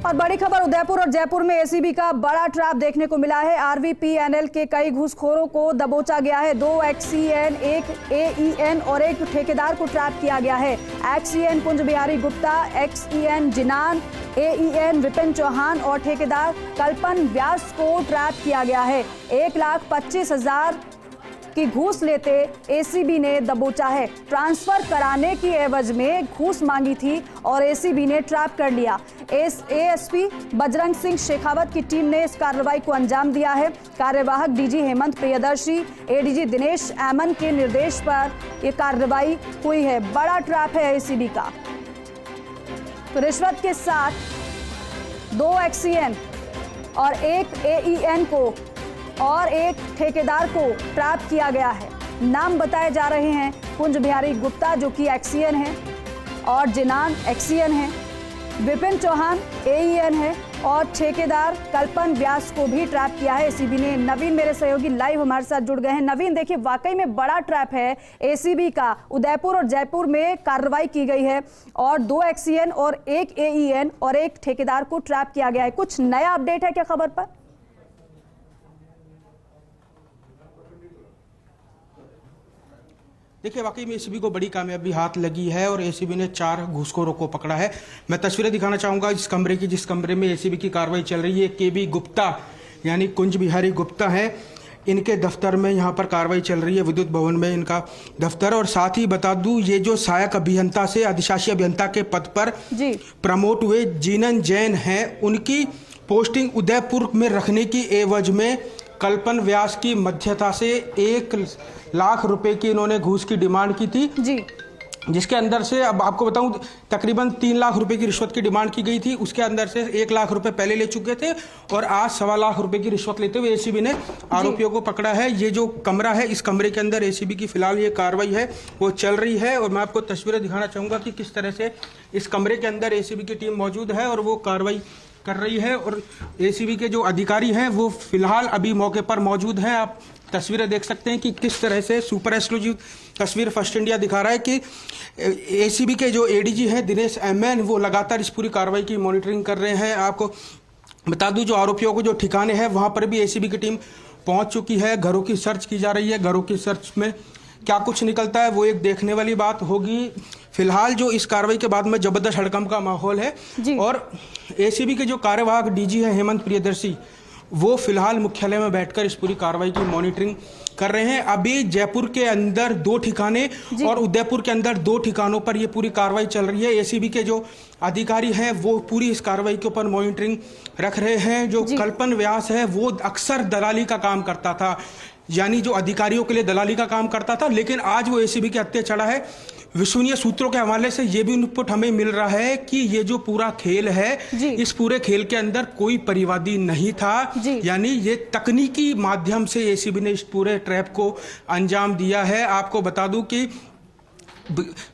और बड़ी खबर उदयपुर और जयपुर में एसीबी का बड़ा ट्रैप देखने को मिला है। आरवीपीएनएल के कई घूसखोरों को दबोचा गया है। 2 एक्सईएन, 1 एईएन और 1 ठेकेदार को ट्रैप किया गया है। XEN Kunj Bihari Gupta, XEN जिनान, AEN Vipin Chauhan और ठेकेदार कल्पन व्यास को ट्रैप किया गया है। 1,25,000 की घूस लेते एसीबी ने दबोचा है। ट्रांसफर कराने की एवज में घूस मांगी थी और एसीबी ने ट्रैप कर लिया। एएसपी बजरंग सिंह शेखावत की टीम ने इस कार्रवाई को अंजाम दिया है। कार्यवाहक डीजी हेमंत प्रियदर्शी, एडीजी दिनेश एमन के निर्देश पर यह कार्रवाई हुई है। बड़ा ट्रैप है एसीबी का। तो रिश्वत के साथ 2 एक्सईएन और 1 एईएन को और 1 ठेकेदार को ट्रैप किया गया है। नाम बताए जा रहे हैं कुंज बिहारी गुप्ता जो कि एक्सईएन है और जिनान एक्सईएन है, विपिन चौहान एईएन है और ठेकेदार कल्पन व्यास को भी ट्रैप किया है एसीबी ने। नवीन मेरे सहयोगी लाइव हमारे साथ जुड़ गए हैं। नवीन, देखिए वाकई में बड़ा ट्रैप है एसीबी का। उदयपुर और जयपुर में कार्रवाई की गई है और 2 एक्सईएन और 1 एईएन और 1 ठेकेदार को ट्रैप किया गया है। कुछ नया अपडेट है क्या खबर पर? देखिए, वाकई में एसीबी को बड़ी कामयाबी हाथ लगी है और एसीबी ने 4 घूसखोरों को पकड़ा है। मैं तस्वीरें दिखाना चाहूंगा इस कमरे की, जिस कमरे में एसीबी की कार्रवाई चल रही है। केबी गुप्ता यानी कुंज बिहारी गुप्ता है, इनके दफ्तर में यहाँ पर कार्रवाई चल रही है। विद्युत भवन में इनका दफ्तर। और साथ ही बता दूं, ये जो सहायक अभियंता से अधिशासी अभियंता के पद पर प्रमोट हुए जीनन जैन हैं, उनकी पोस्टिंग उदयपुर में रखने की एवज में कल्पन व्यास की मध्यस्थता से 1 लाख रुपए की इन्होंने घूस की डिमांड की थी जी, जिसके अंदर से अब आपको बताऊं तकरीबन 3 लाख रुपए की रिश्वत की डिमांड की गई थी। उसके अंदर से 1 लाख रुपए पहले ले चुके थे और आज 1.25 लाख रुपए की रिश्वत लेते हुए एसीबी ने आरोपियों को पकड़ा है। ये जो कमरा है, इस कमरे के अंदर एसीबी की फिलहाल ये कार्रवाई है वो चल रही है और मैं आपको तस्वीरें दिखाना चाहूंगा कि किस तरह से इस कमरे के अंदर एसीबी की टीम मौजूद है और वो कार्रवाई कर रही है। और एसीबी के जो अधिकारी हैं वो फिलहाल अभी मौके पर मौजूद हैं। आप तस्वीरें देख सकते हैं कि किस तरह से सुपर एक्सक्लूसिव तस्वीर फर्स्ट इंडिया दिखा रहा है कि एसीबी के जो एडीजी हैं दिनेश एमएन, वो लगातार इस पूरी कार्रवाई की मॉनिटरिंग कर रहे हैं। आपको बता दूं, जो आरोपियों को जो ठिकाने हैं वहां पर भी एसीबी की टीम पहुंच चुकी है। घरों की सर्च की जा रही है। घरों की सर्च में क्या कुछ निकलता है वो एक देखने वाली बात होगी। फिलहाल जो इस कार्रवाई के बाद में जबरदस्त हड़कंप का माहौल है और एसीबी के जो कार्यवाहक डीजी है हेमंत प्रियदर्शी, वो फिलहाल मुख्यालय में बैठकर इस पूरी कार्रवाई की मॉनिटरिंग कर रहे हैं। अभी जयपुर के अंदर 2 ठिकाने और उदयपुर के अंदर 2 ठिकानों पर ये पूरी कार्रवाई चल रही है। एसीबी के जो अधिकारी हैं वो पूरी इस कार्रवाई के ऊपर मॉनिटरिंग रख रहे हैं। जो कल्पन व्यास है वो अक्सर दलाली का काम करता था, यानी जो अधिकारियों के लिए दलाली का काम करता था, लेकिन आज वो एसीबी के हत्थे चढ़ा है। विश्वसनीय सूत्रों के हवाले से ये भी इनपुट हमें मिल रहा है कि ये जो पूरा खेल है, इस पूरे खेल के अंदर कोई परिवादी नहीं था, यानी ये तकनीकी माध्यम से एसीबी ने इस पूरे ट्रैप को अंजाम दिया है। आपको बता दूं कि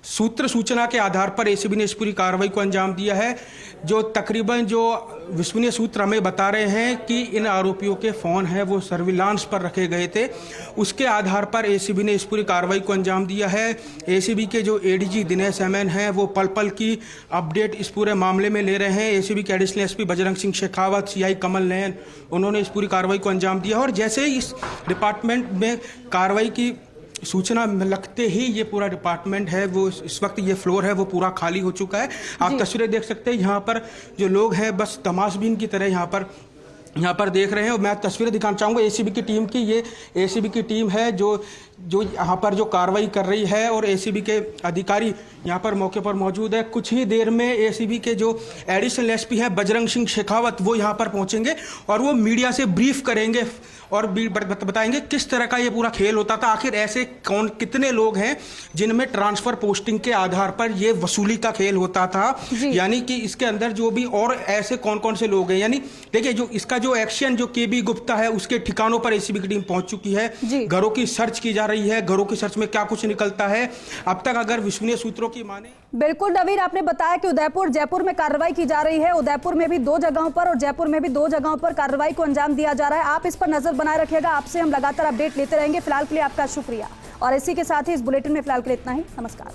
सूचना के आधार पर एसीबी ने इस पूरी कार्रवाई को अंजाम दिया है। जो तकरीबन जो विश्वसनीय सूत्र हमें बता रहे हैं कि इन आरोपियों के फ़ोन हैं वो सर्विलांस पर रखे गए थे, उसके आधार पर एसीबी ने इस पूरी कार्रवाई को अंजाम दिया है। एसीबी के जो एडीजी दिनेश एमएन हैं वो पल पल की अपडेट इस पूरे मामले में ले रहे हैं। एसीबी के additional SP Bajrang Singh Shekhawat, CI Kamal Nayan, उन्होंने इस पूरी कार्रवाई को अंजाम दिया और जैसे ही इस डिपार्टमेंट में कार्रवाई की सूचना लगते ही ये पूरा डिपार्टमेंट है वो इस वक्त ये फ्लोर है वो पूरा खाली हो चुका है। आप तस्वीरें देख सकते हैं, यहाँ पर जो लोग हैं बस तमाशबीन की तरह यहाँ पर देख रहे हैं। और मैं तस्वीरें दिखाना चाहूँगा एसीबी की टीम की। ये एसीबी की टीम है जो यहाँ पर जो कार्रवाई कर रही है और एसीबी के अधिकारी यहाँ पर मौके पर मौजूद है। कुछ ही देर में एसीबी के जो एडिशनल एसपी हैं बजरंग सिंह शेखावत, वो यहाँ पर पहुँचेंगे और वो मीडिया से ब्रीफ करेंगे और बताएंगे किस तरह का ये पूरा खेल होता था। आखिर ऐसे कितने लोग हैं जिनमें ट्रांसफर पोस्टिंग के आधार पर ये वसूली का खेल होता था, यानी कि इसके अंदर जो भी और ऐसे कौन कौन से लोग हैं। यानी देखिए, जो इसका जो एक्शन जो केबी गुप्ता है उसके ठिकानों पर एसीबी की टीम पहुंच चुकी है। घरों की सर्च की जा रही है। घरों की सर्च में क्या कुछ निकलता है अब तक अगर विश्वसनीय सूत्रों की माने। बिल्कुल नवीन, आपने बताया कि उदयपुर जयपुर में कार्रवाई की जा रही है। उदयपुर में भी 2 जगहों पर और जयपुर में भी 2 जगहों पर कार्रवाई को अंजाम दिया जा रहा है। आप इस पर नजर बनाए रखिएगा। आपसे हम लगातार अपडेट लेते रहेंगे। फिलहाल के लिए आपका शुक्रिया और इसी के साथ ही इस बुलेटिन में फिलहाल के लिए इतना ही। नमस्कार।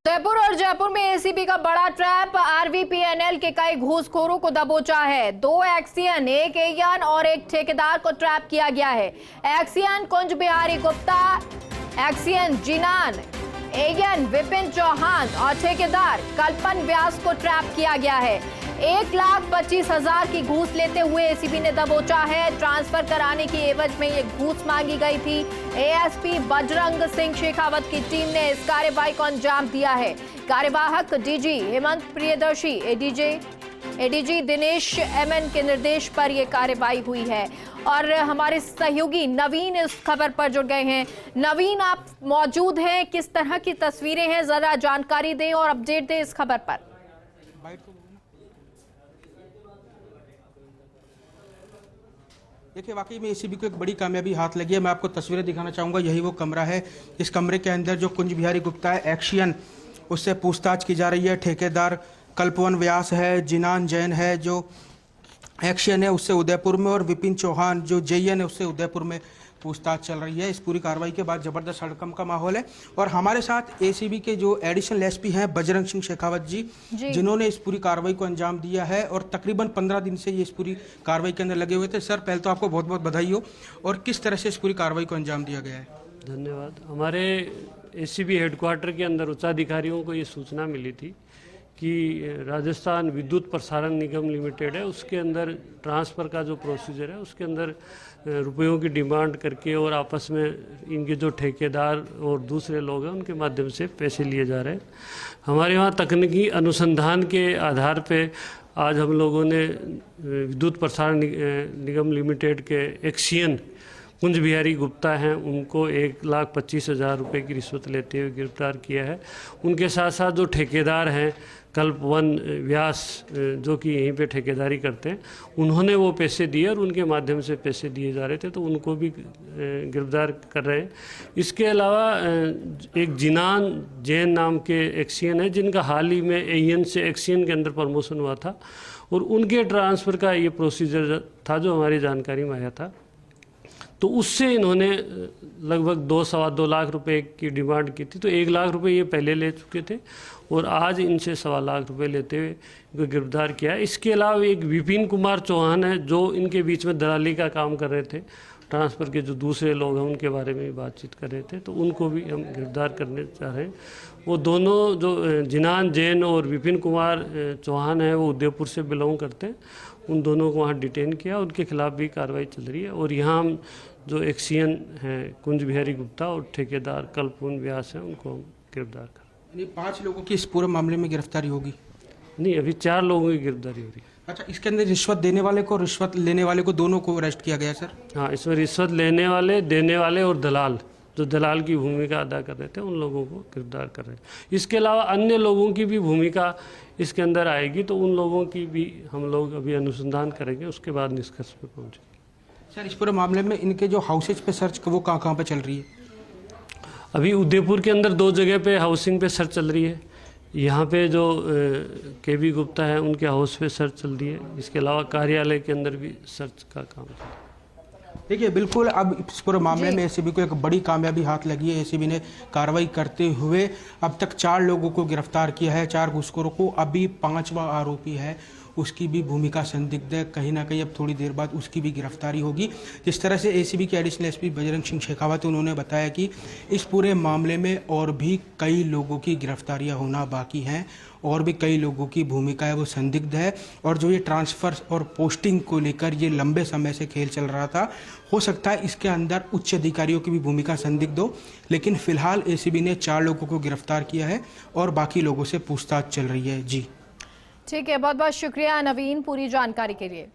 उदयपुर और जयपुर में एसीबी का बड़ा ट्रैप। आरवीपीएनएल के कई घूसखोरों को दबोचा है। 2 एक्सियन, 1 एएन और 1 ठेकेदार को ट्रैप किया गया है। एक्सियन कुंज बिहारी गुप्ता, एक्सियन जिनान, एएन विपिन चौहान और ठेकेदार कल्पन व्यास को ट्रैप किया गया है। 1,25,000 की घूस लेते हुए एसीबी ने दबोचा है। ट्रांसफर कराने की एवज में ये घूस मांगी गई थी। एएसपी बजरंग सिंह शेखावत की टीम ने इस कार्रवाई को अंजाम दिया है। कार्यवाहक DG Hemant Priyadarshi, ADG Dinesh MN के निर्देश पर यह कार्रवाई हुई है। और हमारे सहयोगी नवीन इस खबर पर जुड़ गए हैं। नवीन, आप मौजूद हैं, किस तरह की तस्वीरें हैं, जरा जानकारी दें और अपडेट दें इस खबर पर। देखिए, वाकई में एसीबी को एक बड़ी कामयाबी हाथ लगी है। मैं आपको तस्वीरें दिखाना चाहूँगा। यही वो कमरा है। इस कमरे के अंदर जो कुंज बिहारी गुप्ता है, एक्सियन, उससे पूछताछ की जा रही है। ठेकेदार कल्पवन व्यास है, जिनान जैन है जो एक्सियन है, उससे उदयपुर में, और विपिन चौहान जो जेएन है, उससे उदयपुर में पूछताछ चल रही है। इस पूरी कार्रवाई के बाद जबरदस्त हड़कंप का माहौल है। और हमारे साथ एसीबी के जो एडिशनल एसपी हैं बजरंग सिंह शेखावत जी, जिन्होंने इस पूरी कार्रवाई को अंजाम दिया है और तकरीबन 15 दिन से ये इस पूरी कार्रवाई के अंदर लगे हुए थे। सर, पहले तो आपको बहुत बहुत बधाई हो। और किस तरह से इस पूरी कार्रवाई को अंजाम दिया गया है? धन्यवाद। हमारे एसीबी हेडक्वार्टर के अंदर उच्चाधिकारियों को ये सूचना मिली थी कि राजस्थान विद्युत प्रसारण निगम लिमिटेड है, उसके अंदर ट्रांसफ़र का जो प्रोसीजर है उसके अंदर रुपयों की डिमांड करके और आपस में इनके जो ठेकेदार और दूसरे लोग हैं उनके माध्यम से पैसे लिए जा रहे हैं। हमारे वहाँ तकनीकी अनुसंधान के आधार पे आज हम लोगों ने विद्युत प्रसारण निगम लिमिटेड के एक्सियन कुंज बिहारी गुप्ता हैं, उनको 1,25,000 रुपये की रिश्वत लेते हुए गिरफ्तार किया है। उनके साथ साथ जो ठेकेदार हैं कल्पवन व्यास, जो कि यहीं पे ठेकेदारी करते हैं, उन्होंने वो पैसे दिए और उनके माध्यम से पैसे दिए जा रहे थे, तो उनको भी गिरफ्तार कर रहे हैं। इसके अलावा एक जिनान जैन नाम के एक्सियन है, जिनका हाल ही में एएन से एक्सियन के अंदर प्रमोशन हुआ था और उनके ट्रांसफ़र का ये प्रोसीजर था जो हमारी जानकारी में आया था। तो उससे इन्होंने लगभग 2-2.25 लाख रुपए की डिमांड की थी। तो 1 लाख रुपए ये पहले ले चुके थे और आज इनसे 1.25 लाख रुपए लेते हुए इनको गिरफ्तार किया है। इसके अलावा एक विपिन कुमार चौहान है जो इनके बीच में दलाली का काम कर रहे थे। ट्रांसफ़र के जो दूसरे लोग हैं उनके बारे में भी बातचीत कर रहे थे, तो उनको भी हम गिरफ्तार करने चाह रहे हैं। वो दोनों जो जिनान जैन और विपिन कुमार चौहान है, वो उदयपुर से बिलोंग करते हैं। उन दोनों को वहाँ डिटेन किया, उनके खिलाफ भी कार्रवाई चल रही है। और यहाँ हम जो एक्सियन हैं कुंज बिहारी गुप्ता और ठेकेदार कल्पवन व्यास हैं, उनको हम गिरफ्तार कर। 5 लोगों की इस पूरे मामले में गिरफ्तारी होगी? नहीं, अभी 4 लोगों की गिरफ्तारी हो रही है। अच्छा, इसके अंदर रिश्वत देने वाले को, रिश्वत लेने वाले को, दोनों को अरेस्ट किया गया सर? हाँ, इसमें रिश्वत लेने वाले, देने वाले और दलाल, जो दलाल की भूमिका अदा कर रहे थे, उन लोगों को गिरफ्तार कर रहे हैं। इसके अलावा अन्य लोगों की भी भूमिका इसके अंदर आएगी, तो उन लोगों की भी हम लोग अभी अनुसंधान करेंगे, उसके बाद निष्कर्ष पर पहुँचेंगे। सर, इस पूरे मामले में इनके जो हाउसेज पे सर्च वो कहाँ पे चल रही है? अभी उदयपुर के अंदर 2 जगह पे हाउसिंग पे सर्च चल रही है। यहाँ पे जो केबी गुप्ता है उनके हाउस पे सर्च चल रही है। इसके अलावा कार्यालय के अंदर भी सर्च का काम चल रहा है। देखिए, बिल्कुल अब इस पूरे मामले में एसीबी को एक बड़ी कामयाबी हाथ लगी है। एसीबी ने कार्रवाई करते हुए अब तक 4 लोगों को गिरफ्तार किया है, 4 घूसखोरों को। अभी 5वां आरोपी है, उसकी भी भूमिका संदिग्ध है। कहीं ना कहीं अब थोड़ी देर बाद उसकी भी गिरफ्तारी होगी। जिस तरह से एसीबी के एडिशनल एसपी बजरंग सिंह शेखावत, उन्होंने बताया कि इस पूरे मामले में और भी कई लोगों की गिरफ्तारियां होना बाकी हैं और भी कई लोगों की भूमिका है वो संदिग्ध है। और जो ये ट्रांसफ़र और पोस्टिंग को लेकर ये लंबे समय से खेल चल रहा था, हो सकता है इसके अंदर उच्च अधिकारियों की भी भूमिका संदिग्ध हो। लेकिन फिलहाल एसीबी ने 4 लोगों को गिरफ्तार किया है और बाकी लोगों से पूछताछ चल रही है। जी ठीक है, बहुत बहुत शुक्रिया नवीन पूरी जानकारी के लिए।